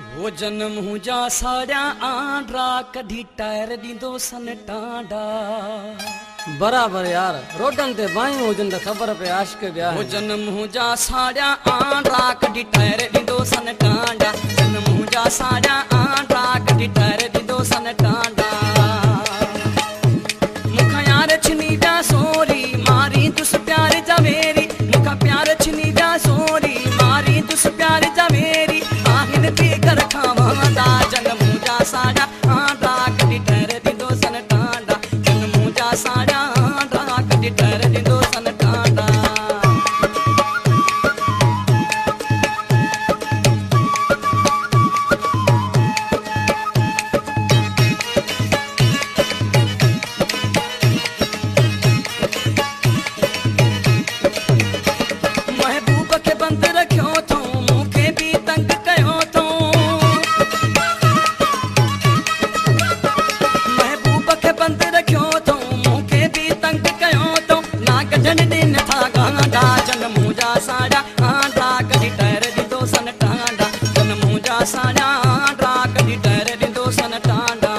वो जन्म हुजा साड़ा आंड्रा कधी टायर दींदो सन टांडा। बराबर यार रोडन ते बाई हुजन त खबर पे आशिक ब्याह। वो जन्म हुजा साड़ा आंड्रा कधी टायर दींदो सन टांडा। जन्म हुजा साड़ा आंड्रा कधी टायर दींदो सन टांडा। मुखा यार छनी जा सोरी मारी तुस प्यार जा मेरी। मुखा प्यार छनी जा सोरी मारी तुस प्यार जा मेरी। आहिन ते कर खावांदा जन्म हुजा साड़ा आंड्रा कधी टायर दींदो सन टांडा। जन्म हुजा साड़ा आंड्रा कधी टायर दींदो सन टांडा। महबूब के बंद रखियो थो मुखे भी तंग कयो थो। महबूब के बंद रखियो थो मुखे भी तंग कयो थो। ना गजन दिन था गांडा जन्म हुजा साड़ा आंड्रा कधी टायर दींदो सन टांडा। जन्म हुजा साड़ा आंड्रा कधी टायर दींदो सन टांडा।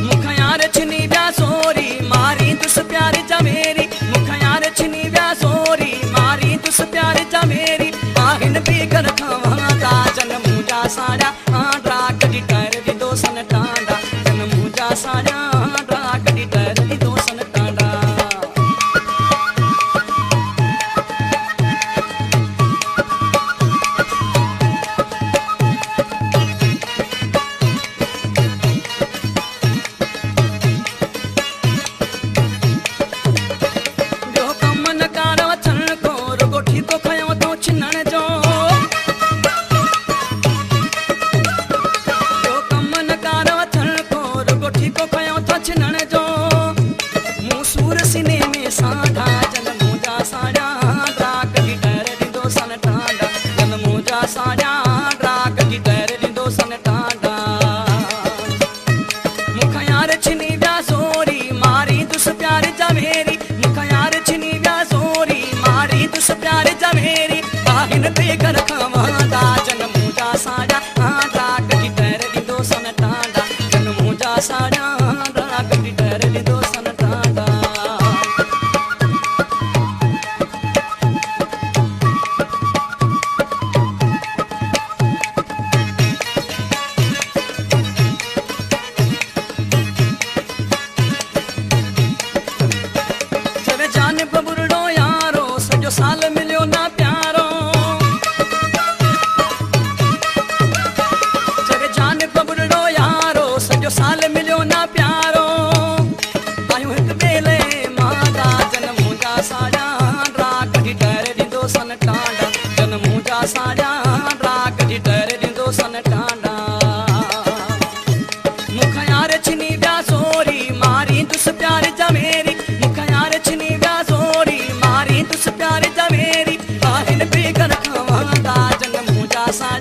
मुखा यार छनी व्या सोरी मारी तुस प्यार जा मेरी। मुखा यार छनी व्या सोरी मारी तुस प्यार जा मेरी। आहिन बेगर खावांदा जन्म हुजा साड़ा आंड्रा कधी टायर दींदो सन टांडा। जन्म हुजा साड़ा आंड्रा कधी टायर दींदो सन टांडा। ॿियो कम न कार वठण को रुगो ठीको खयो तो छिनण जो। ॿियो कम न कार वठण को रुगो ठीको खयो तो छिनण जो। मूं सूर सीने में साढ़ा जन्म हुजा साड़ा आंड्रा कधी टायर दींदो सन टांडा। जन्म हुजा साड़ा आंड्रा कधी टायर दींदो सन टांडा। मुखा यार छनी व्या सोरी मारी तुस प्यार जा मेरी। मुखा यार छनी व्या सोरी मारी तुस प्यार जा मेरी। आहिन बेगर खावांदा जन्म हुजा साड़ा आंड्रा कधी टायर दींदो सन टांडा। जन्म हुजा साड़ा आंड्रा कधी टायर दींदो सन टांडा। चवे जान बबुरड़ो यारो सजो साल मिलियो ना प्यारो। चवे जान बबुरड़ो यारो सजो साल मिलियो ना प्यारो। आयूं हिक बेले मांदा जन्म हुजा साड़ा आंड्रा कधी टायर दींदो सन टांडा। जन्म हुजा साड़ा आंड्रा कधी टायर दींदो सन टांडा। मुखा यार छनी व्या सोरी मारी तुस प्यार जा मेरी। मुखा यार छनी व्या सोरी मारी तुस प्यार जा मेरी। आहिन बेगर खावांदा जन्म हुजा साड़ा